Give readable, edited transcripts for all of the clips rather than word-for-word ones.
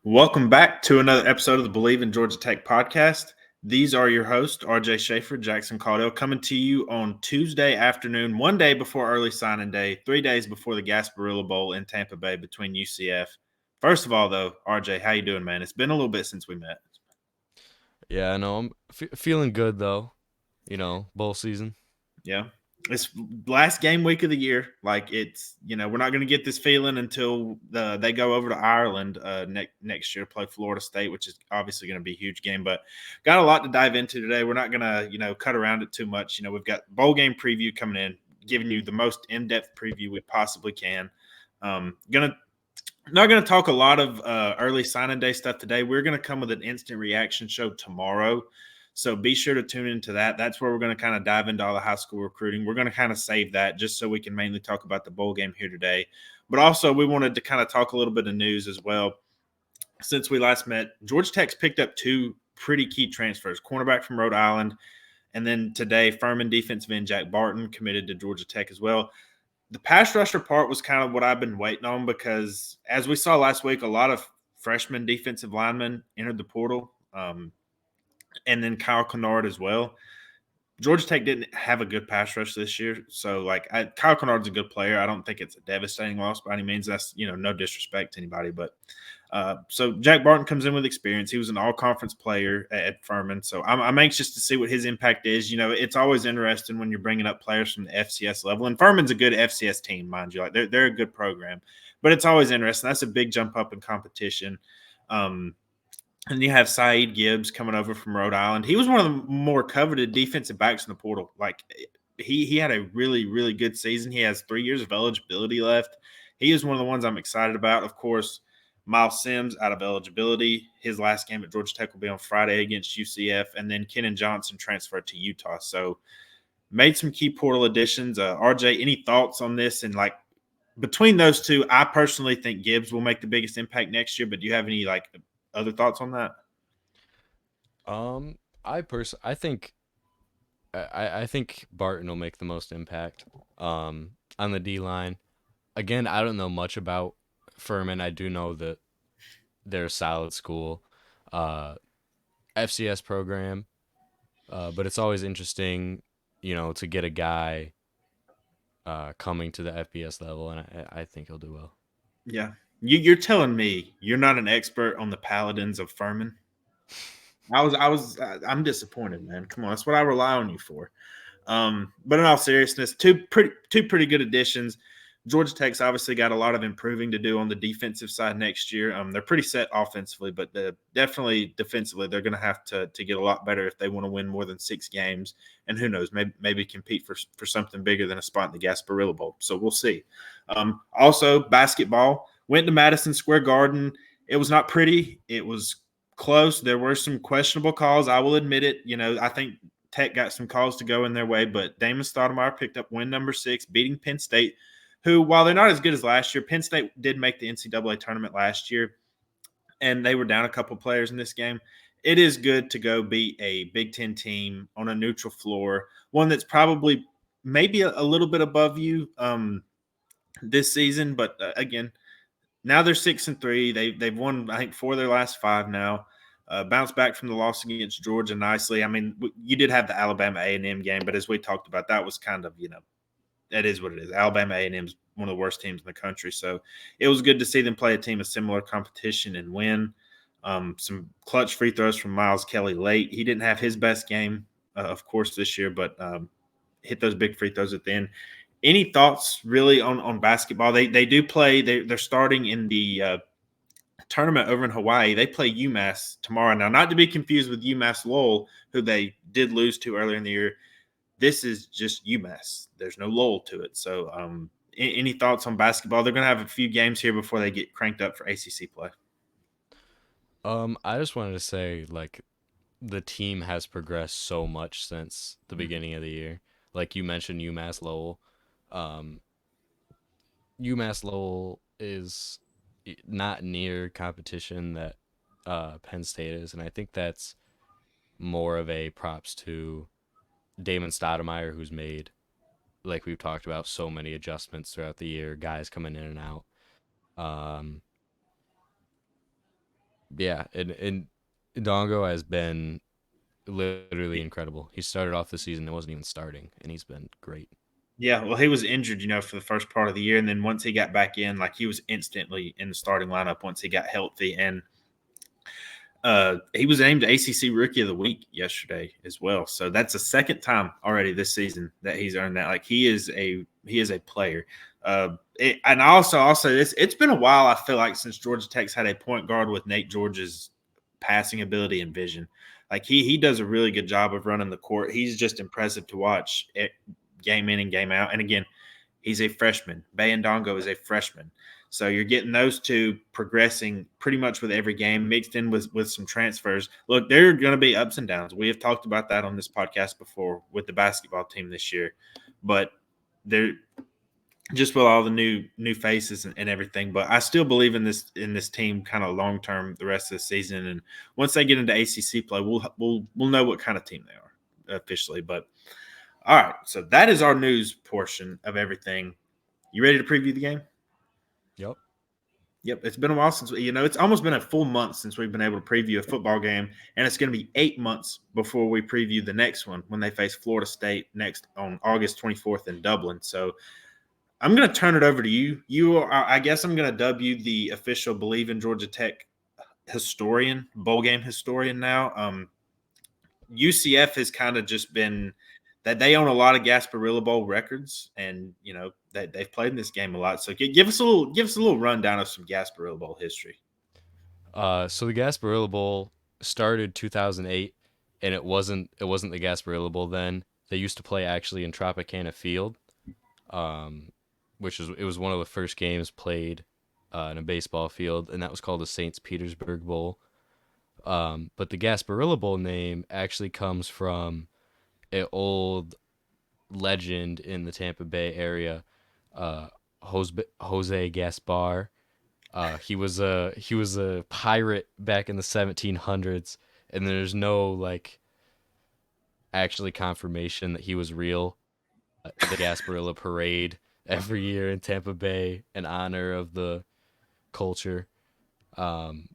Welcome back to another episode of the Believe in Georgia Tech podcast. These are your hosts, RJ Schafer, Jackson Caudell, coming to you on Tuesday afternoon, one day before early signing day, 3 days before the Gasparilla Bowl in Tampa Bay between UCF. First of all, though, RJ, how you doing, man? It's been a little bit since we met. Yeah, I know. I'm feeling good though. Bowl season. Yeah. It's last game week of the year. Like we're not going to get this feeling until they go over to Ireland next year to play Florida State, which is obviously going to be a huge game. But got a lot to dive into today. We're not going to cut around it too much. We've got bowl game preview coming in, giving you the most in depth preview we possibly can. Gonna Not going to talk a lot of early signing day stuff today. We're going to come with an instant reaction show tomorrow. So be sure to tune into that. That's where we're going to kind of dive into all the high school recruiting. We're going to kind of save that just so we can mainly talk about the bowl game here today. But also, we wanted to kind of talk a little bit of news as well. Since we last met, Georgia Tech's picked up two pretty key transfers, cornerback from Rhode Island, and then today, Furman defensive end Jack Barton committed to Georgia Tech as well. The pass rusher part was kind of what I've been waiting on because, as we saw last week, a lot of freshman defensive linemen entered the portal, and then Kyle Kennard as well. Georgia Tech didn't have a good pass rush this year, so Kyle Kennard's a good player. I don't think it's a devastating loss by any means. That's no disrespect to anybody, but so Jack Barton comes in with experience. He was an all-conference player at Furman, so I'm anxious to see what his impact is. It's always interesting when you're bringing up players from the FCS level, and Furman's a good FCS team, mind you. Like they're a good program, but it's always interesting. That's a big jump up in competition. And you have Saeed Gibbs coming over from Rhode Island. He was one of the more coveted defensive backs in the portal. Like he had a really, really good season. He has 3 years of eligibility left. He is one of the ones I'm excited about. Of course, Miles Sims out of eligibility. His last game at Georgia Tech will be on Friday against UCF. And then Kennan Johnson transferred to Utah. So made some key portal additions. RJ, any thoughts on this? And between those two, I personally think Gibbs will make the biggest impact next year. But do you have any other thoughts on that? Um, I think I think Barton will make the most impact. On the D line. Again, I don't know much about Furman. I do know that they're a solid school, uh, FCS program. But it's always interesting, to get a guy coming to the FBS level, and I think he'll do well. Yeah. You're telling me you're not an expert on the Paladins of Furman? I'm disappointed, man. Come on, that's what I rely on you for. But in all seriousness, two pretty good additions. Georgia Tech's obviously got a lot of improving to do on the defensive side next year. They're pretty set offensively, but definitely defensively, they're going to have to get a lot better if they want to win more than 6 games. And who knows, maybe compete for something bigger than a spot in the Gasparilla Bowl. So we'll see. Also, basketball went to Madison Square Garden. It was not pretty. It was close. There were some questionable calls. I will admit it. I think Tech got some calls to go in their way, but Damon Stoudemire picked up win number 6, beating Penn State, who, while they're not as good as last year, Penn State did make the NCAA tournament last year, and they were down a couple players in this game. It is good to go beat a Big Ten team on a neutral floor, one that's probably maybe a little bit above you this season, but again, now they're 6-3. They've won, I think, 4 of their last 5 now. Bounced back from the loss against Georgia nicely. I mean, you did have the Alabama A&M game, but as we talked about, that was kind of that is what it is. Alabama A&M is one of the worst teams in the country, so it was good to see them play a team of similar competition and win. Some clutch free throws from Miles Kelly late. He didn't have his best game, of course, this year, but hit those big free throws at the end. Any thoughts really on basketball? They do play. They're starting in the tournament over in Hawaii. They play UMass tomorrow. Now, not to be confused with UMass Lowell, who they did lose to earlier in the year. This is just UMass. There's no Lowell to it. So, any thoughts on basketball? They're going to have a few games here before they get cranked up for ACC play. I just wanted to say, like, the team has progressed so much since the beginning of the year. Like you mentioned, Um, UMass Lowell is not near competition that Penn State is, and I think that's more of a props to Damon Stoudemire, who's made, like we've talked about, so many adjustments throughout the year, guys coming in and out. Um, Yeah, and Dongo has been literally incredible. He started off the season and wasn't even starting, and he's been great. Yeah, well, he was injured, for the first part of the year, and then once he got back in, like he was instantly in the starting lineup once he got healthy, and he was named ACC Rookie of the Week yesterday as well. So that's the second time already this season that he's earned that. Like he is a player. And also I'll say this: it's been a while. I feel like since Georgia Tech's had a point guard with Nate George's passing ability and vision. Like he does a really good job of running the court. He's just impressive to watch game in and game out. And again, he's a freshman. Bayandongo is a freshman. So you're getting those two progressing pretty much with every game, mixed in with some transfers. Look, there are going to be ups and downs. We have talked about that on this podcast before with the basketball team this year, but they're just with all the new faces and everything. But I still believe in this team kind of long term the rest of the season. And once they get into ACC play, we'll know what kind of team they are officially. But all right, so that is our news portion of everything. You ready to preview the game? Yep. Yep, it's been a while since it's almost been a full month since we've been able to preview a football game, and it's going to be 8 months before we preview the next one when they face Florida State next on August 24th in Dublin. So I'm going to turn it over to you. I guess I'm going to dub you the official Believe in Georgia Tech historian, bowl game historian now. UCF has kind of just been that they own a lot of Gasparilla Bowl records, and that they've played in this game a lot. So give us a little rundown of some Gasparilla Bowl history. So the Gasparilla Bowl started 2008, and it wasn't the Gasparilla Bowl then. They used to play actually in Tropicana Field, um, it was one of the first games played in a baseball field, and that was called the St. Petersburg Bowl. But the Gasparilla Bowl name actually comes from an old legend in the Tampa Bay area, uh, Jose Gaspar. He was a pirate back in the 1700s, and there's no like actually confirmation that he was real. The Gasparilla Parade every year in Tampa Bay in honor of the culture, um,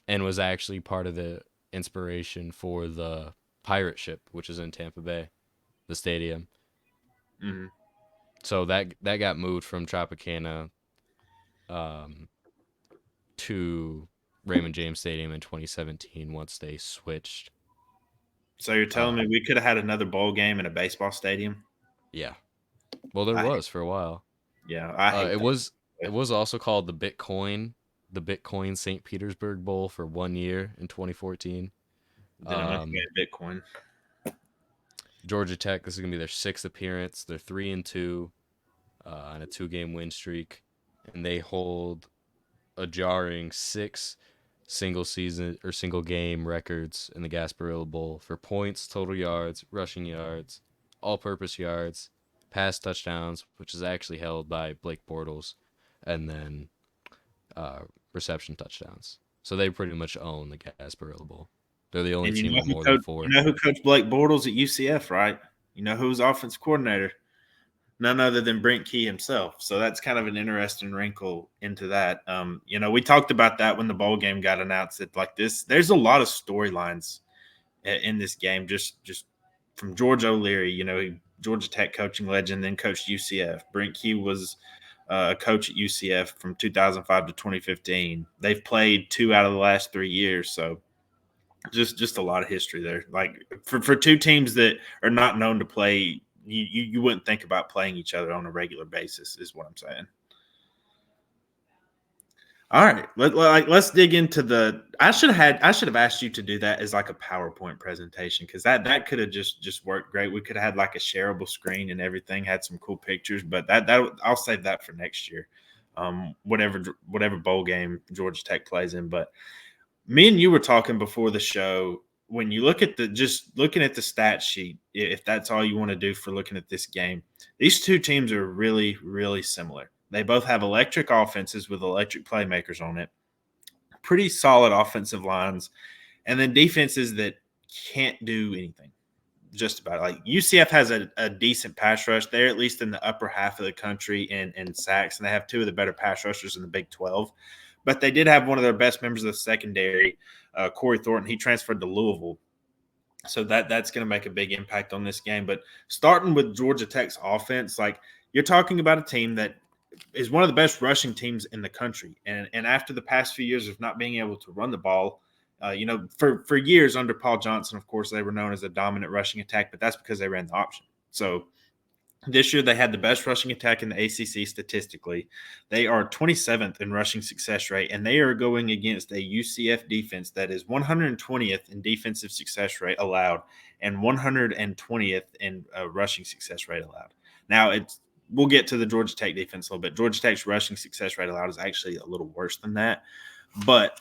and was actually part of the inspiration for the pirate ship, which is in Tampa Bay, the stadium. Mm-hmm. So that got moved from Tropicana um, to Raymond James Stadium in 2017 once they switched. So you're telling Uh, me we could have had another bowl game in a baseball stadium? yeah, well there I hate, was for a while. yeah, I Uh, hate it that. was it was also called the Bitcoin St. Petersburg Bowl for 1 year in 2014. Didn't Um, understand Bitcoin. Georgia Tech, this is gonna be their sixth appearance. They're 3-2 on a two-game win streak, and they hold a jarring six single season or single game records in the Gasparilla Bowl for points, total yards, rushing yards, all-purpose yards, pass touchdowns, which is actually held by Blake Bortles, and then uh, reception touchdowns. So they pretty much own the Gasparilla Bowl. They're the only And team with more than four. who coached Blake Bortles at UCF, right? You know who was offensive coordinator? None other than Brent Key himself. So that's kind of an interesting wrinkle into that. We talked about that when the bowl game got announced. That like this, there's a lot of storylines in this game. Just from George O'Leary, Georgia Tech coaching legend, then coached UCF. Brent Key was a coach at UCF from 2005 to 2015. They've played 2 out of the last 3 years, so just a lot of history there. Like for two teams that are not known to play, you wouldn't think about playing each other on a regular basis, is what I'm saying. All right, let's dig into the. I should have asked you to do that as like a PowerPoint presentation because that could have just worked great. We could have had like a shareable screen and everything, had some cool pictures, but that I'll save that for next year. Whatever bowl game Georgia Tech plays in, but me and you were talking before the show. When you look at just looking at the stat sheet, if that's all you want to do for looking at this game, these two teams are really, really similar. They both have electric offenses with electric playmakers on it, pretty solid offensive lines, and then defenses that can't do anything. Just about like UCF has a decent pass rush. They're at least in the upper half of the country in sacks, and they have two of the better pass rushers in the Big 12. but they did have one of their best members of the secondary, Corey Thornton. He transferred to Louisville, so that's going to make a big impact on this game. But starting with Georgia Tech's offense, like you're talking about a team that is one of the best rushing teams in the country, and after the past few years of not being able to run the ball, for years under Paul Johnson, of course, they were known as a dominant rushing attack, but that's because they ran the option. So this year, they had the best rushing attack in the ACC statistically. They are 27th in rushing success rate, and they are going against a UCF defense that is 120th in defensive success rate allowed and 120th in rushing success rate allowed. Now, we'll get to the Georgia Tech defense a little bit. Georgia Tech's rushing success rate allowed is actually a little worse than that. But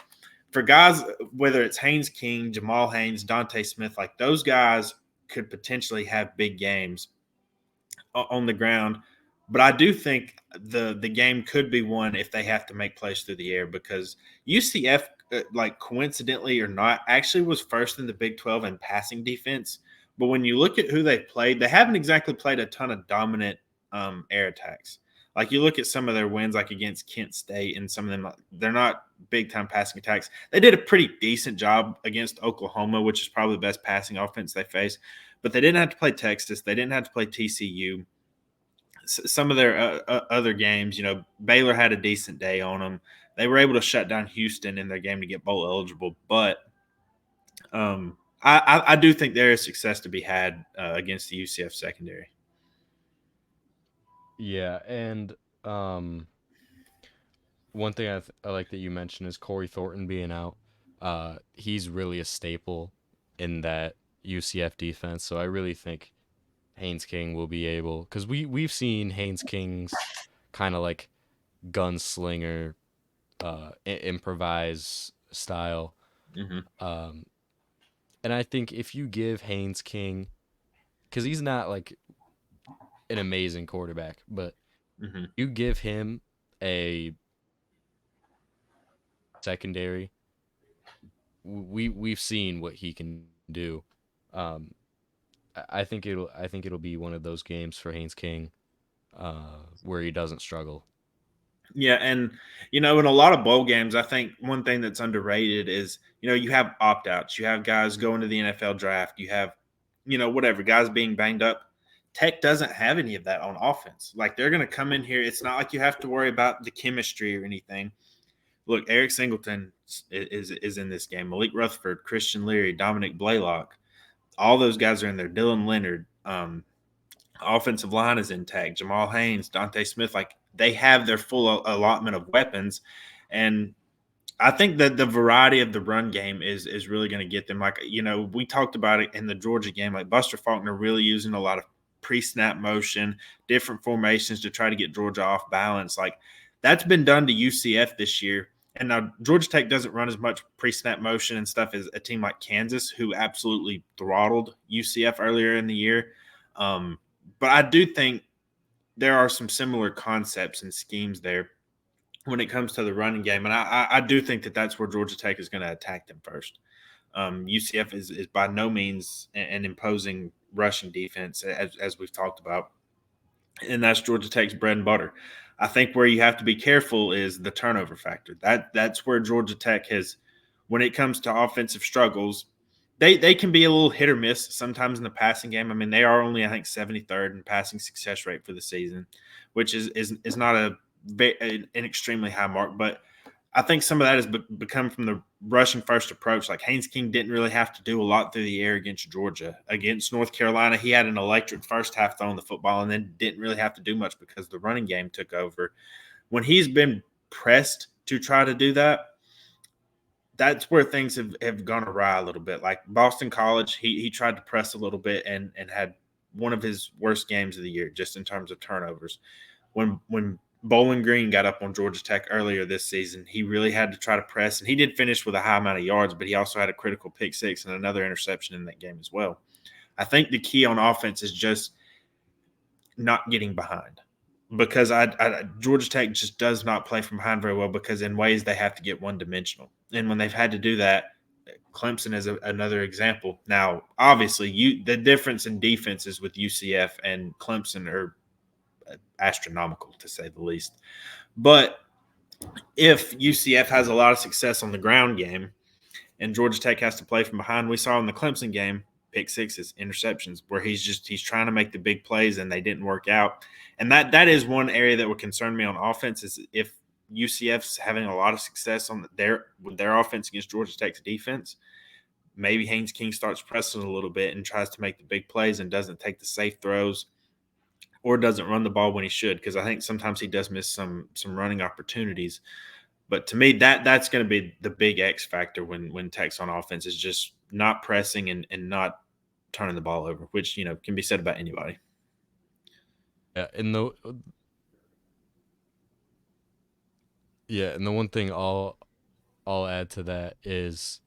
for guys, whether it's Haynes King, Jamal Haynes, Dante Smith, like those guys could potentially have big games on the ground. But I do think the game could be won if they have to make plays through the air, because UCF, like coincidentally or not, actually was first in the Big 12 in passing defense. But when you look at who they played, they haven't exactly played a ton of dominant air attacks. Like you look at some of their wins, like against Kent State, and some of them, they're not big time passing attacks. They did a pretty decent job against Oklahoma, which is probably the best passing offense they face. But they didn't have to play Texas. They didn't have to play TCU. Some of their other games, Baylor had a decent day on them. They were able to shut down Houston in their game to get bowl eligible. But I do think there is success to be had against the UCF secondary. Yeah, and one thing I like that you mentioned is Corey Thornton being out. He's really a staple in that UCF defense, so I really think Haynes King will be able, because we've seen Haynes King's kind of like gunslinger, improvise style, Mm-hmm. um, and I think if you give Haynes King, because he's not like an amazing quarterback, but Mm-hmm. you give him a secondary, we've seen what he can do. Um, I think it'll be one of those games for Haynes King, where he doesn't struggle. Yeah, and in a lot of bowl games, I think one thing that's underrated is you have opt outs, you have guys going to the NFL draft, you have whatever guys being banged up. Tech doesn't have any of that on offense. Like they're going to come in here. It's not like you have to worry about the chemistry or anything. Look, Eric Singleton is in this game. Malik Rutherford, Christian Leary, Dominic Blaylock, all those guys are in there. Dylan Leonard, offensive line is intact. Jamal Haynes, Dante Smith, like they have their full allotment of weapons. And I think that the variety of the run game is really going to get them. Like, we talked about it in the Georgia game, like Buster Faulkner really using a lot of pre-snap motion, different formations to try to get Georgia off balance. Like that's been done to UCF this year. And now Georgia Tech doesn't run as much pre-snap motion and stuff as a team like Kansas, who absolutely throttled UCF earlier in the year. But I do think there are some similar concepts and schemes there when it comes to the running game. And I do think that that's where Georgia Tech is going to attack them first. UCF is by no means an imposing rushing defense, as we've talked about. And that's Georgia Tech's bread and butter. I think where you have to be careful is the turnover factor. That's where Georgia Tech has, when it comes to offensive struggles, they can be a little hit or miss sometimes in the passing game. I mean, they are only, I think, 73rd in passing success rate for the season, which is not an extremely high mark. But I think some of that has become from the rushing first approach. Like Haynes King didn't really have to do a lot through the air against Georgia. Against North Carolina, he had an electric first half throwing the football and then didn't really have to do much because the running game took over. When he's been pressed to try to do that, that's where things have gone awry a little bit. Like Boston College, he tried to press a little bit and had one of his worst games of the year just in terms of turnovers. When Bowling Green got up on Georgia Tech earlier this season, he really had to try to press, and he did finish with a high amount of yards, but he also had a critical pick six and another interception in that game as well. I think the key on offense is just not getting behind, because Georgia Tech just does not play from behind very well, because in ways they have to get one-dimensional. And when they've had to do that, Clemson is another example. Now, obviously, the difference in defenses with UCF and Clemson are astronomical, to say the least. But if UCF has a lot of success on the ground game and Georgia Tech has to play from behind, we saw in the Clemson game pick sixes, interceptions, where he's trying to make the big plays and they didn't work out. And that is one area that would concern me on offense is if UCF's having a lot of success on their offense against Georgia Tech's defense. Maybe Haynes King starts pressing a little bit and tries to make the big plays and doesn't take the safe throws or doesn't run the ball when he should, because I think sometimes he does miss some running opportunities. But to me, that's going to be the big X factor when Tech's on offense is just not pressing and not turning the ball over, which can be said about anybody. And the one thing I'll add to that is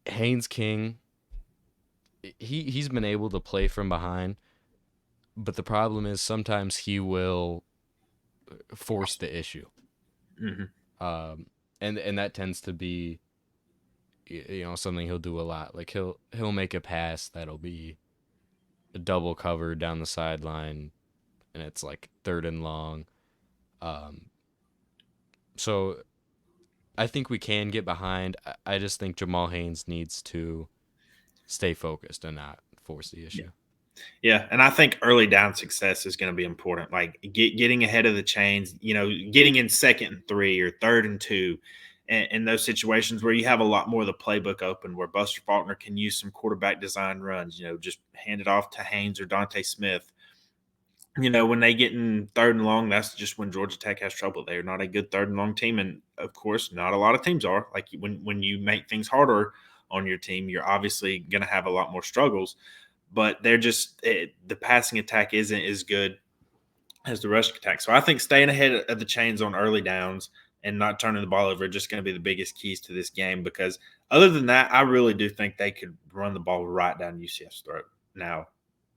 Haynes King. He's been able to play from behind, but the problem is sometimes he will force the issue. Mm-hmm. And that tends to be something he'll do a lot. Like he'll make a pass that'll be a double cover down the sideline, and it's like 3rd and long. So I think we can get behind. I just think Jamal Haynes needs to stay focused and not force the issue. Yeah, and I think early down success is going to be important. Like getting ahead of the chains, getting in 2nd and 3 or 3rd and 2, and those situations where you have a lot more of the playbook open, where Buster Faulkner can use some quarterback design runs. Just hand it off to Haynes or Dante Smith. When they get in 3rd and long, that's just when Georgia Tech has trouble. They're not a good 3rd and long team, and of course, not a lot of teams are. Like when you make things harder on your team, you're obviously going to have a lot more struggles. But they're just the passing attack isn't as good as the rushing attack. So I think staying ahead of the chains on early downs and not turning the ball over are just going to be the biggest keys to this game. Because other than that, I really do think they could run the ball right down UCF's throat. Now,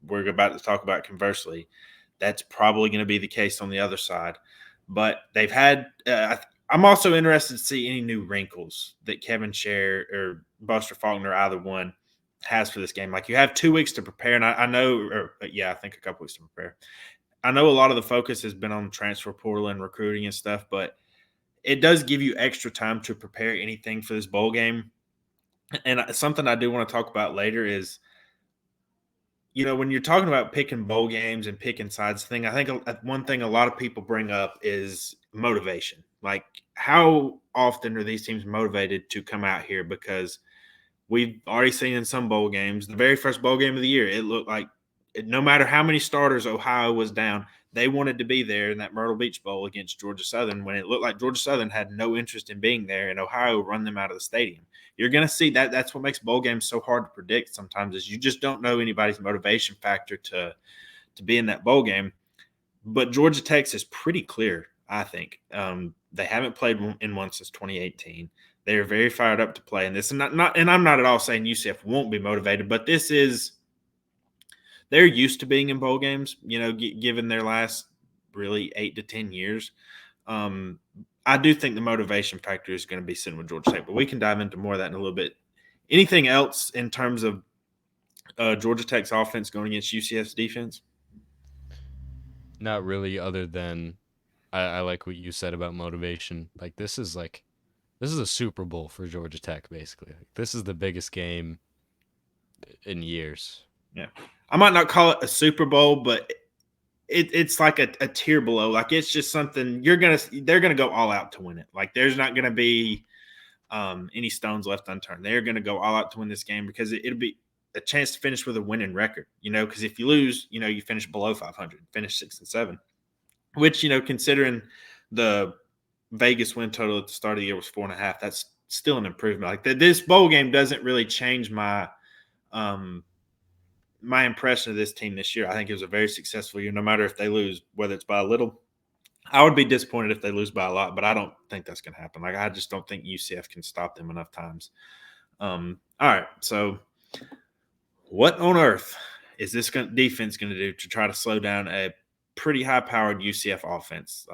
we're about to talk about conversely. That's probably going to be the case on the other side. But they've had I'm also interested to see any new wrinkles that Kevin Scher or Buster Faulkner, either one, has for this game. Like, you have 2 weeks to prepare, and I know, I think a couple weeks to prepare. I know a lot of the focus has been on transfer portal and recruiting and stuff, but it does give you extra time to prepare anything for this bowl game. And something I do want to talk about later is, when you're talking about picking bowl games and picking sides thing, I think one thing a lot of people bring up is motivation. Like, how often are these teams motivated to come out here? Because we've already seen in some bowl games, the very first bowl game of the year, it looked like no matter how many starters Ohio was down, they wanted to be there in that Myrtle Beach Bowl against Georgia Southern when it looked like Georgia Southern had no interest in being there and Ohio run them out of the stadium. You're going to see that. That's what makes bowl games so hard to predict sometimes, is you just don't know anybody's motivation factor to be in that bowl game. But Georgia Tech's is pretty clear, I think. They haven't played in one since 2018. They are very fired up to play in this, and and I'm not at all saying UCF won't be motivated, but they're used to being in bowl games. Given their last really 8 to 10 years. I do think the motivation factor is going to be sitting with Georgia Tech, but we can dive into more of that in a little bit. Anything else in terms of Georgia Tech's offense going against UCF's defense? Not really, other than I like what you said about motivation. Like this is a Super Bowl for Georgia Tech, basically. Like, this is the biggest game in years. Yeah, I might not call it a Super Bowl, but it's like a tier below. Like, it's just something they're gonna go all out to win it. Like, there's not gonna be any stones left unturned. They're gonna go all out to win this game because it'll be a chance to finish with a winning record. Because if you lose, you finish below 500, finish 6-7, which considering the Vegas win total at the start of the year was 4.5, that's still an improvement. Like, this bowl game doesn't really change my my impression of this team this year. I think it was a very successful year, no matter if they lose, whether it's by a little. I would be disappointed if they lose by a lot, but I don't think that's going to happen. Like, I just don't think UCF can stop them enough times. All right, so what on earth is this defense going to do to try to slow down a pretty high-powered UCF offense?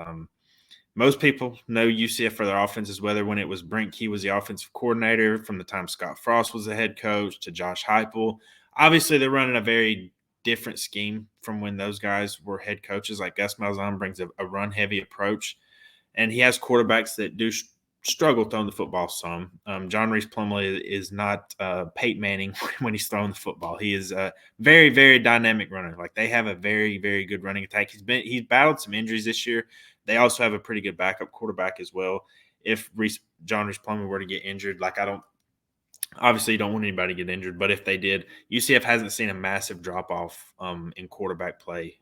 Most people know UCF for their offenses, whether when it was Brent Key was the offensive coordinator, from the time Scott Frost was the head coach, to Josh Heupel. Obviously, they're running a very different scheme from when those guys were head coaches. Like, Gus Malzahn brings a run-heavy approach, and he has quarterbacks that do struggle throwing the football some. John Reese Plumlee is not Peyton Manning when he's throwing the football. He is a very, very dynamic runner. Like they have a very, very good running attack. He's battled some injuries this year. They also have a pretty good backup quarterback as well. If John Reese Plumlee were to get injured, like I don't obviously you don't want anybody to get injured, but if they did, UCF hasn't seen a massive drop off in quarterback play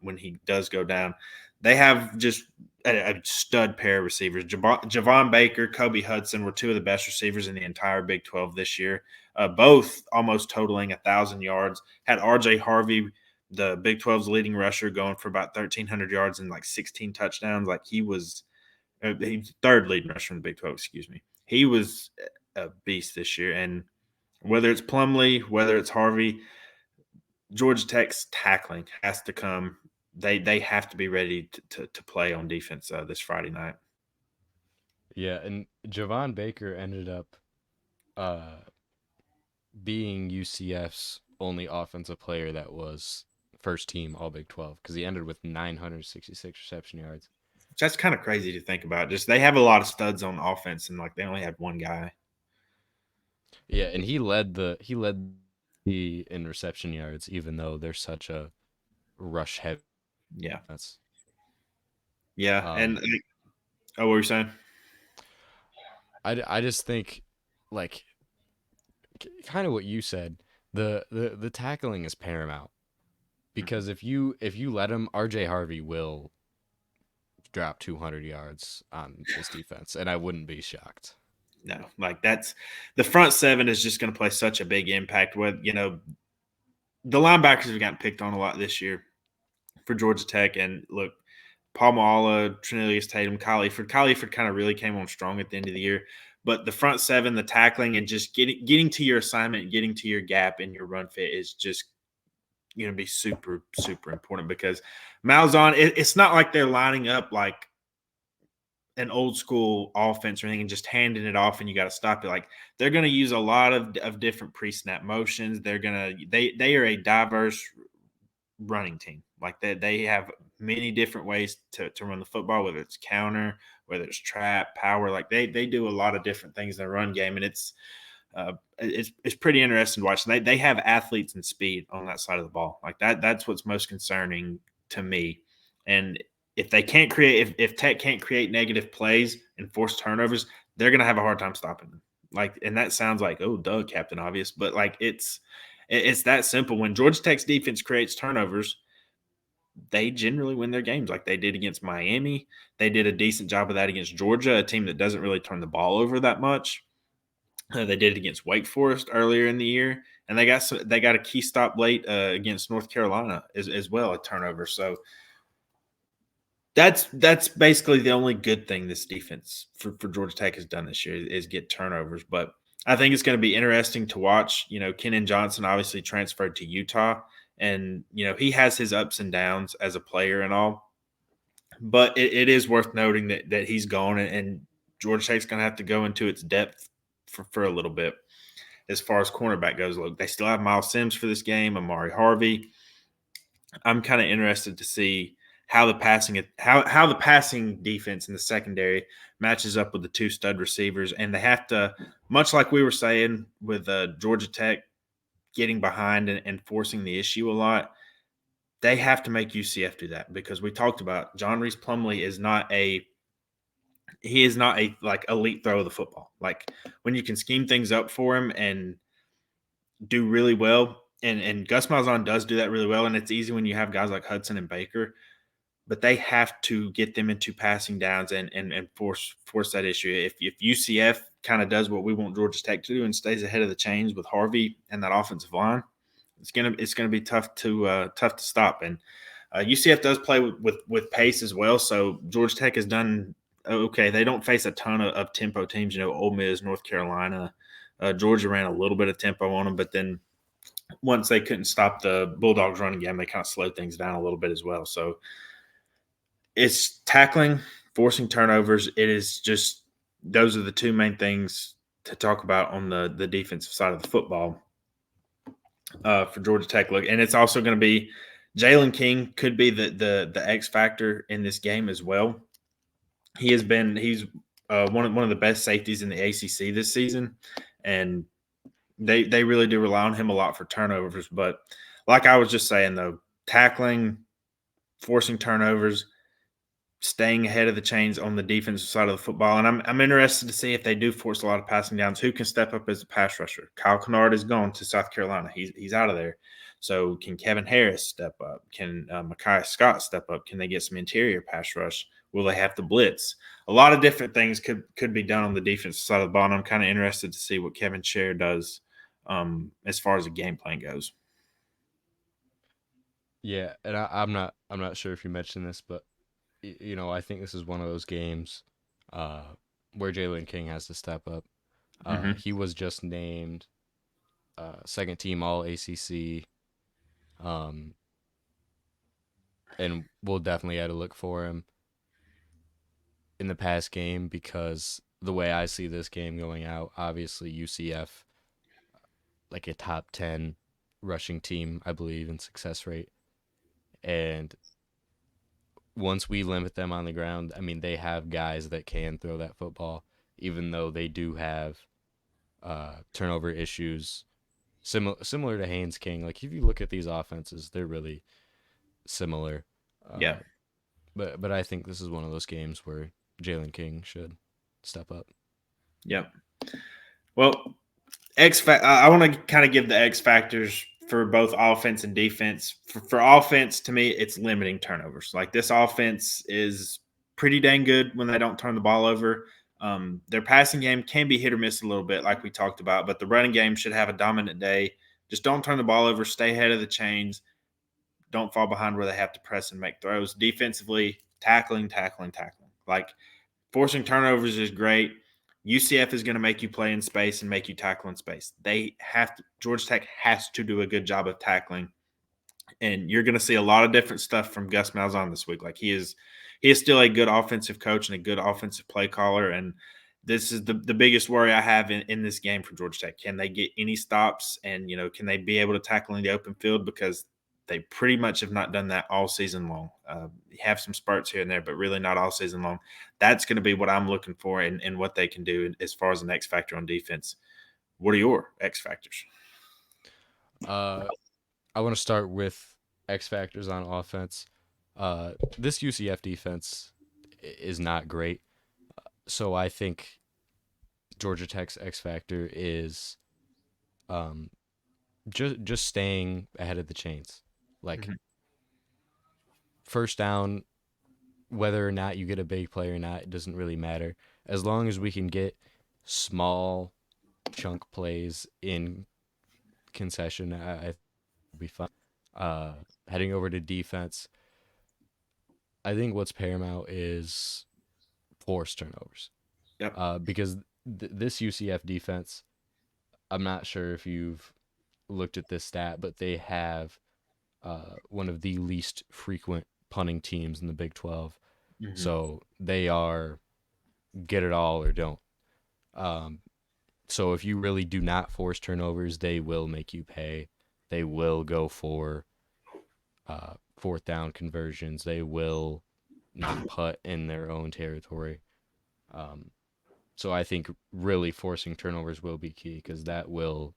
when he does go down. They have just a stud pair of receivers. Javon Baker, Kobe Hudson were two of the best receivers in the entire Big 12 this year, both almost totaling 1,000 yards. Had RJ Harvey, the Big 12's leading rusher, going for about 1,300 yards and like 16 touchdowns. Like he's third leading rusher in the Big 12, excuse me. He was a beast this year. And whether it's Plumlee, whether it's Harvey, Georgia Tech's tackling has to come. They have to be ready to play on defense this Friday night. Yeah, and Javon Baker ended up uh, being UCF's only offensive player that was first team All Big 12 because he ended with 966 reception yards. That's kind of crazy to think about. Just they have a lot of studs on offense, and like they only had one guy. Yeah, and he led the in reception yards, even though they're such a rush heavy. Yeah, That's and what were you saying? I just think like kind of what you said. The tackling is paramount because if you let him, RJ Harvey will drop 200 yards on this defense, and I wouldn't be shocked. No, like that's the front seven is just going to play such a big impact. With the linebackers have gotten picked on a lot this year for Georgia Tech, and look, Paul Maala, Trinilius Tatum, Kyle Eifert kind of really came on strong at the end of the year. But the front seven, the tackling, and just getting to your assignment, getting to your gap in your run fit is just going to be super, super important because Malzahn, it's not like they're lining up like an old school offense or anything and just handing it off and you got to stop it. Like they're going to use a lot of different pre-snap motions. They are a diverse running team. Like they have many different ways to run the football, whether it's counter, whether it's trap, power. Like they do a lot of different things in the run game, and it's pretty interesting to watch. They have athletes and speed on that side of the ball. Like that's what's most concerning to me. And if they can't create, if Tech can't create negative plays and force turnovers, they're going to have a hard time stopping them. Like, and that sounds like, oh, duh, Captain Obvious, but like it's that simple. When Georgia Tech's defense creates turnovers, they generally win their games like they did against Miami. They did a decent job of that against Georgia, a team that doesn't really turn the ball over that much. They did it against Wake Forest earlier in the year, and they got a key stop late against North Carolina as well, a turnover. So that's basically the only good thing this defense for Georgia Tech has done this year is get turnovers. But I think it's going to be interesting to watch. Kenan Johnson obviously transferred to Utah, and he has his ups and downs as a player and all. But it is worth noting that he's gone, and Georgia Tech's going to have to go into its depth for a little bit as far as cornerback goes. Look, they still have Miles Sims for this game, Amari Harvey. I'm kind of interested to see how the passing defense in the secondary matches up with the two stud receivers, and they have to, much like we were saying with Georgia Tech getting behind and forcing the issue a lot. They have to make UCF do that because we talked about John Reese Plumlee is not a like elite throw of the football. Like when you can scheme things up for him and do really well, and Gus Malzahn does do that really well, and it's easy when you have guys like Hudson and Baker, but they have to get them into passing downs and force that issue. If UCF kind of does what we want Georgia Tech to do and stays ahead of the chains with Harvey and that offensive line, it's gonna be tough to stop. And UCF does play with pace as well. So Georgia Tech has done okay. They don't face a ton of tempo teams. Ole Miss, North Carolina, Georgia ran a little bit of tempo on them, but then once they couldn't stop the Bulldogs running game, they kind of slowed things down a little bit as well. So it's tackling, forcing turnovers. It is just those are the two main things to talk about on the defensive side of the football for Georgia Tech. Look, and it's also going to be Jalen King could be the X factor in this game as well. he's one of the best safeties in the ACC this season, and they really do rely on him a lot for turnovers. But like I was just saying though, tackling, forcing turnovers, staying ahead of the chains on the defensive side of the football. And I'm interested to see if they do force a lot of passing downs, who can step up as a pass rusher. Kyle Kennard is gone to South Carolina. He's out of there. So can Kevin Harris step up? Can Micaiah Scott step up? Can they get some interior pass rush? Will they have to blitz? A lot of different things could be done on the defensive side of the ball. And I'm kind of interested to see what Kevin Scher does as far as the game plan goes. Yeah, and I'm not sure if you mentioned this, but you know, I think this is one of those games uh, where Jalen King has to step up. Mm-hmm. He was just named second team All ACC, um, and we'll definitely have to look for him in the past game because the way I see this game going out, obviously UCF like a top 10 rushing team, I believe, in success rate, and once we limit them on the ground, I mean, they have guys that can throw that football, even though they do have turnover issues similar to Haynes King. Like if you look at these offenses, they're really similar. Yeah. Uh, but I think this is one of those games where Jalen King should step up. Yep. Well, I want to kind of give the X factors for both offense and defense. For offense, to me, it's limiting turnovers. Like this offense is pretty dang good when they don't turn the ball over. Their passing game can be hit or miss a little bit, like we talked about, but the running game should have a dominant day. Just don't turn the ball over. Stay ahead of the chains. Don't fall behind where they have to press and make throws. Defensively, tackling, tackling, tackling. Like forcing turnovers is great. UCF is going to make you play in space and make you tackle in space. They have to. Georgia Tech has to do a good job of tackling, and you're going to see a lot of different stuff from Gus Malzahn this week. Like he is still a good offensive coach and a good offensive play caller. And this is the biggest worry I have in this game for Georgia Tech. Can they get any stops? And can they be able to tackle in the open field? Because they pretty much have not done that all season long. You have some spurts here and there, but really not all season long. That's going to be what I'm looking for and what they can do as far as an X factor on defense. What are your X factors? Uh, I want to start with X factors on offense. This UCF defense is not great, so I think Georgia Tech's X factor is um, just staying ahead of the chains. Like Mm-hmm. first down, whether or not you get a big play or not, it doesn't really matter. As long as we can get small chunk plays in concession, I think we'll be fine. Uh, Heading over to defense, I think what's paramount is forced turnovers. Yep. Because this UCF defense, I'm not sure if you've looked at this stat, but they have one of the least frequent punting teams in the Big 12. Mm-hmm. So they are get it all or don't. Um, so if you really do not force turnovers, they will make you pay. They will go for fourth down conversions. They will not putt in their own territory. Um, so I think really forcing turnovers will be key because that will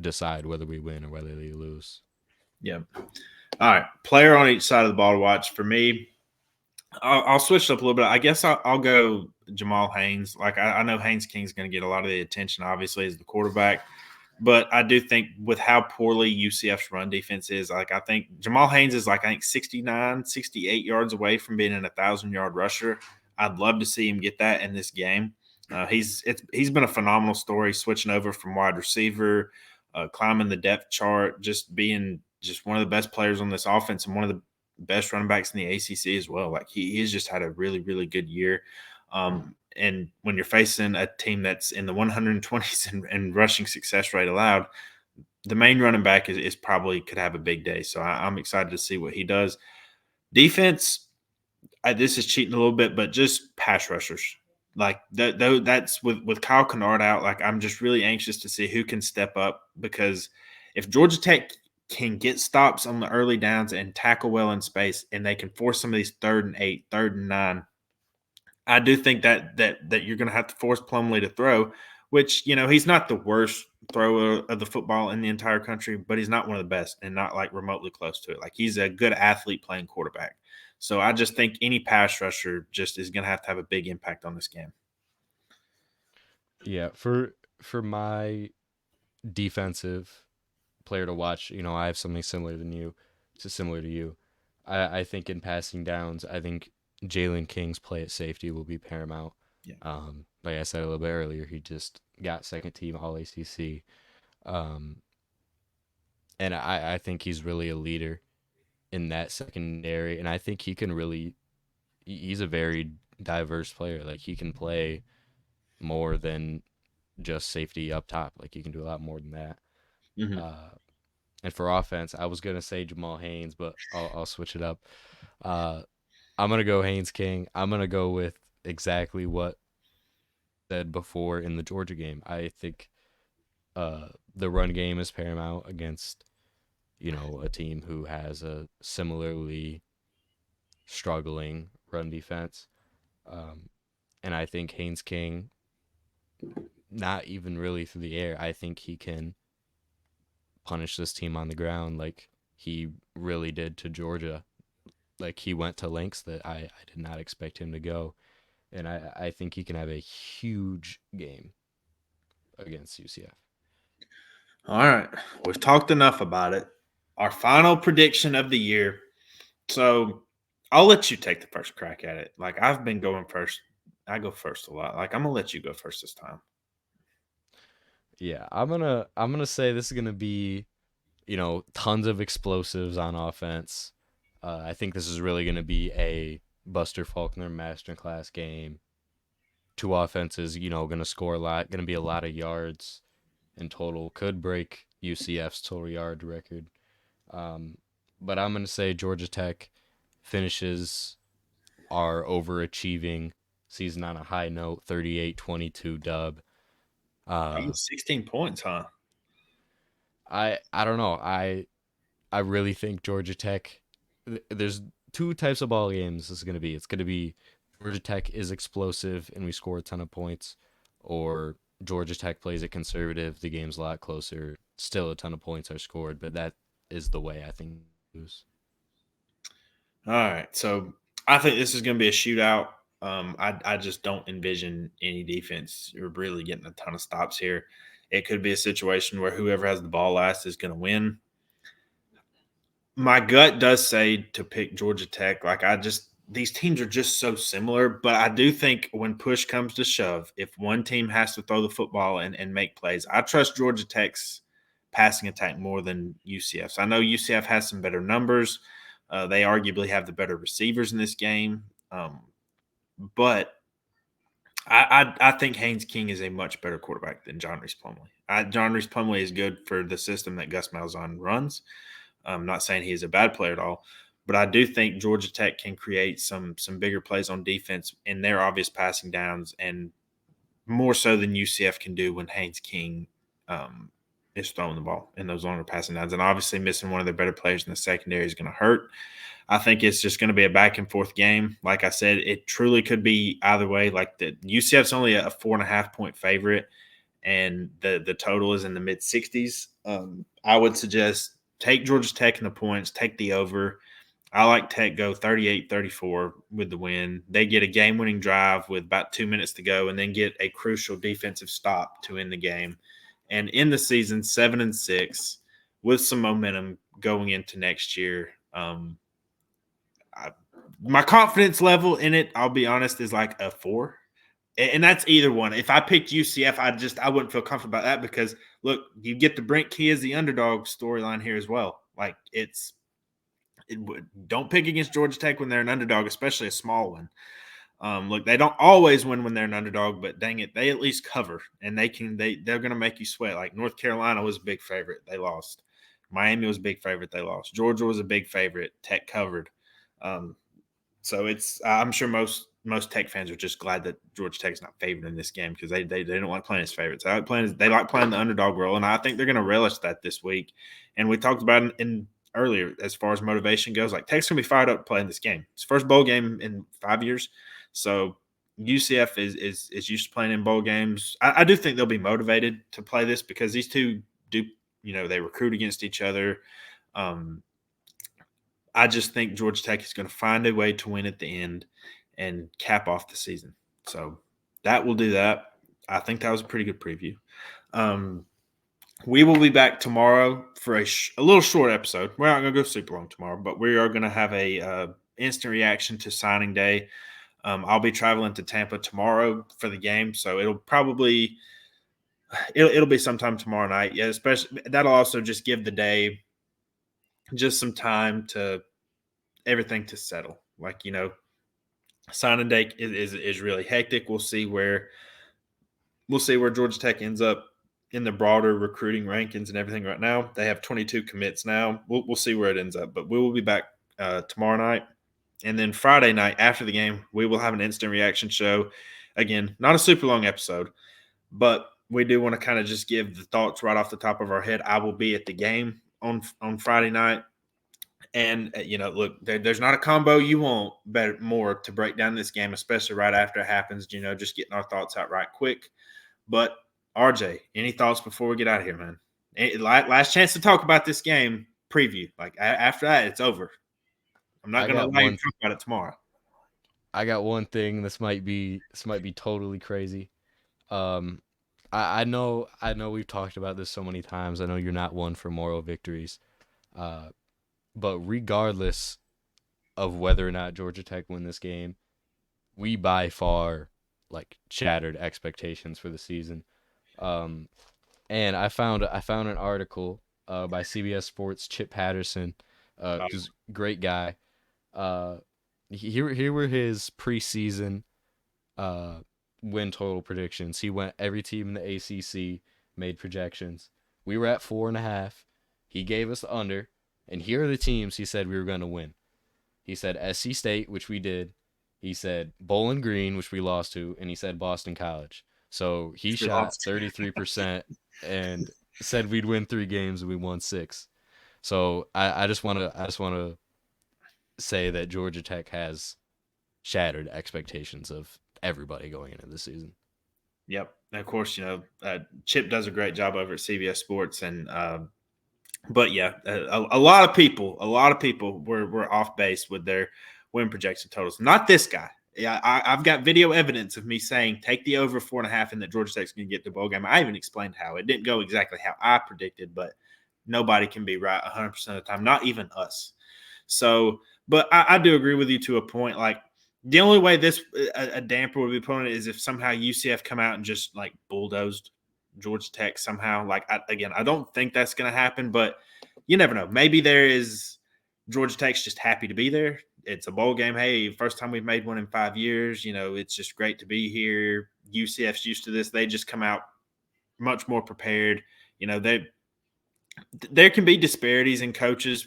decide whether we win or whether we lose. Yep. All right. Player on each side of the ball to watch. For me, I'll switch it up a little bit. I guess I'll go Jamal Haynes. Like I know Haynes King's going to get a lot of the attention, obviously, as the quarterback. But I do think with how poorly UCF's run defense is, like I think Jamal Haynes is like I think 69, 68 yards away from being an 1,000-yard rusher. I'd love to see him get that in this game. He's been a phenomenal story, switching over from wide receiver, climbing the depth chart, just being just one of the best players on this offense and one of the best running backs in the ACC as well. Like he's just had a really, really good year. And when you're facing a team that's in the 120s and rushing success rate allowed, the main running back is probably could have a big day. So I'm excited to see what he does. Defense, this is cheating a little bit, but just pass rushers. Like that's with Kyle Kennard out. Like I'm just really anxious to see who can step up because if Georgia Tech can get stops on the early downs and tackle well in space, and they can force some of these 3rd and 8, 3rd and 9, I do think that you're going to have to force Plumlee to throw, which he's not the worst thrower of the football in the entire country, but he's not one of the best and not like remotely close to it. Like he's a good athlete playing quarterback. So I just think any pass rusher just is going to have a big impact on this game. Yeah, for my defensive player to watch, I have something similar to you. I think in passing downs, I think Jalen King's play at safety will be paramount. Yeah. Like I said a little bit earlier, he just got second team All ACC, um, and I think he's really a leader in that secondary, and I think he can really. He's a very diverse player. Like he can play more than just safety up top. Like he can do a lot more than that. Mm-hmm. Uh, and for offense, I was gonna say Jamal Haynes, but I'll switch it up. Uh, I'm gonna go Haynes King. I'm gonna go with exactly what I said before in the Georgia game. I think the run game is paramount against a team who has a similarly struggling run defense. Um, and I think Haynes King, not even really through the air, I think he can punish this team on the ground like he really did to Georgia. Like he went to lengths that I did not expect him to go. And I think he can have a huge game against UCF. All right. We've talked enough about it. Our final prediction of the year. So I'll let you take the first crack at it. Like I've been going first. I go first a lot. Like I'm gonna let you go first this time. Yeah, I'm gonna say this is gonna be, tons of explosives on offense. I think this is really gonna be a Buster Faulkner masterclass game. Two offenses, gonna score a lot, gonna be a lot of yards in total. Could break UCF's total yard record. Um, but I'm gonna say Georgia Tech finishes our overachieving season on a high note, 38-22 dub. Uh, 16 points, huh? I don't know. I really think Georgia Tech. There's two types of ball games. This is gonna be. It's gonna be Georgia Tech is explosive and we score a ton of points, or Georgia Tech plays it conservative. The game's a lot closer. Still, a ton of points are scored, but that is the way I think lose. All right. So I think this is going to be a shootout. I just don't envision any defense really getting a ton of stops here. It could be a situation where whoever has the ball last is going to win. My gut does say to pick Georgia Tech. Like these teams are just so similar, but I do think when push comes to shove, if one team has to throw the football and make plays, I trust Georgia Tech's passing attack more than UCF's. I know UCF has some better numbers. They arguably have the better receivers in this game, but I think Haynes King is a much better quarterback than John Reese Plumlee. John Reese Plumlee is good for the system that Gus Malzahn runs. I'm not saying he's a bad player at all, but I do think Georgia Tech can create some bigger plays on defense in their obvious passing downs, and more so than UCF can do when Haynes King is throwing the ball in those longer passing downs. And obviously, missing one of their better players in the secondary is going to hurt. I think it's just going to be a back and forth game. Like I said, it truly could be either way. Like the UCF's only a 4.5 point favorite, and the total is in the mid 60s. I would suggest take Georgia Tech in the points, take the over. I like Tech go 38-34 with the win. They get a game-winning drive with about 2 minutes to go and then get a crucial defensive stop to end the game. And in the season 7-6 with some momentum going into next year. My confidence level in it, I'll be honest, is like a 4. And that's either one. If I picked UCF, I wouldn't feel comfortable about that because look, you get the Brent Key as the underdog storyline here as well. Like don't pick against Georgia Tech when they're an underdog, especially a small one. Look, they don't always win when they're an underdog, but dang it, they at least cover, and they're going to make you sweat. Like North Carolina was a big favorite, they lost. Miami was a big favorite, they lost. Georgia was a big favorite, Tech covered. Um, so I'm sure most Tech fans are just glad that Georgia Tech is not favored in this game because they don't like playing as favorites. They like playing the underdog role, and I think they're going to relish that this week. And we talked about in earlier as far as motivation goes. Like Tech's going to be fired up playing this game. It's first bowl game in 5 years, so UCF is used to playing in bowl games. I do think they'll be motivated to play this because these two do, they recruit against each other. I just think Georgia Tech is going to find a way to win at the end and cap off the season. So that will do that. I think that was a pretty good preview. We will be back tomorrow for a little short episode. We're not going to go super long tomorrow, but we are going to have a instant reaction to signing day. I'll be traveling to Tampa tomorrow for the game, so it'll be sometime tomorrow night. Yeah, especially that'll also just give the day just some time to everything to settle. Like, signing day is really hectic. We'll see where Georgia Tech ends up in the broader recruiting rankings and everything. Right now, they have 22 commits now. We'll see where it ends up, but we will be back tomorrow night. And then Friday night after the game, we will have an instant reaction show. Again, not a super long episode, but we do want to kind of just give the thoughts right off the top of our head. I will be at the game on Friday night. And, look, there's not a combo you want more to break down this game, especially right after it happens, just getting our thoughts out right quick. But, RJ, any thoughts before we get out of here, man? Last chance to talk about this game preview. Like, after that, it's over. I'm not going to allow you to talk about it tomorrow. I got one thing. This might be totally crazy. I know we've talked about this so many times. I know you're not one for moral victories. But regardless of whether or not Georgia Tech win this game, we by far shattered expectations for the season. And I found an article by CBS Sports Chip Patterson, who's a great guy. Here were his preseason win total predictions. He went every team in the ACC, made projections. We were at 4.5. He gave us the under, and here are the teams he said we were going to win. He said SC State, which we did. He said Bowling Green, which we lost to, and he said Boston College. So he shot 33% and said we'd win 3 games, and we won 6. So I just want to say that Georgia Tech has shattered expectations of everybody going into the season. Yep. And of course, Chip does a great job over at CBS Sports, and but yeah, a lot of people were off base with their win projection totals. Not this guy. Yeah, I've got video evidence of me saying take the over 4.5 and that Georgia Tech's going to get the bowl game. I even explained how it didn't go exactly how I predicted, but nobody can be right 100% of the time, not even us. So, but I do agree with you to a point. Like, the only way a damper would be put on it is if somehow UCF come out and just bulldozed Georgia Tech somehow. I don't think that's going to happen, but you never know. Maybe Georgia Tech's just happy to be there. It's a bowl game. Hey, first time we've made one in 5 years. It's just great to be here. UCF's used to this. They just come out much more prepared. There can be disparities in coaches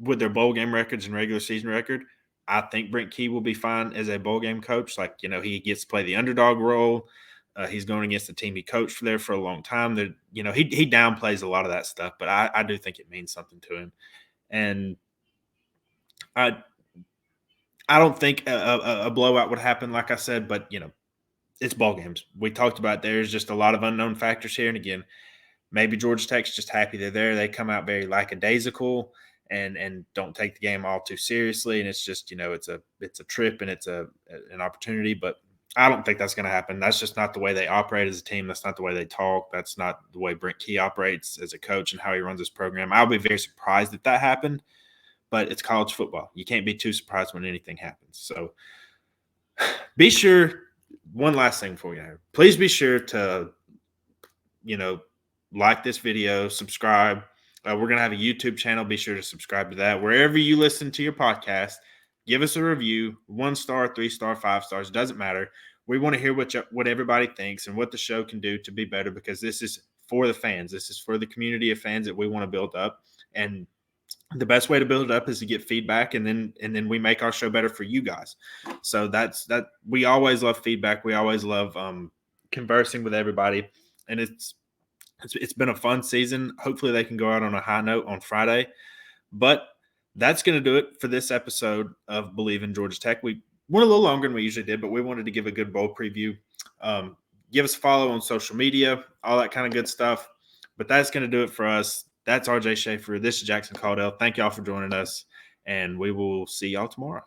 with their bowl game records and regular season record. I think Brent Key will be fine as a bowl game coach. He gets to play the underdog role. He's going against the team he coached there for a long time. He downplays a lot of that stuff, but I do think it means something to him. And I don't think a blowout would happen, like I said, but it's ball games. We talked about there's just a lot of unknown factors here. And again, maybe Georgia Tech's just happy they're there. They come out very lackadaisical and don't take the game all too seriously. And it's just, it's a trip and it's an opportunity, but I don't think that's going to happen. That's just not the way they operate as a team. That's not the way they talk. That's not the way Brent Key operates as a coach and how he runs his program. I'll be very surprised if that happened, but it's college football. You can't be too surprised when anything happens. So be sure, one last thing before we get here, please be sure to, like this video, subscribe. We're going to have a YouTube channel. Be sure to subscribe to that. Wherever you listen to your podcast, give us a review, 1 star, 3 star, 5 stars. Doesn't matter. We want to hear what everybody thinks and what the show can do to be better, because this is for the fans. This is for the community of fans that we want to build up. And the best way to build it up is to get feedback, and then we make our show better for you guys. So that's that. We always love feedback. We always love conversing with everybody, and it's been a fun season. Hopefully they can go out on a high note on Friday. But that's going to do it for this episode of Believe in Georgia Tech. We went a little longer than we usually did, but we wanted to give a good bowl preview. Give us a follow on social media, all that kind of good stuff. But that's going to do it for us. That's RJ Schafer. This is Jackson Caudell. Thank y'all for joining us, and we will see y'all tomorrow.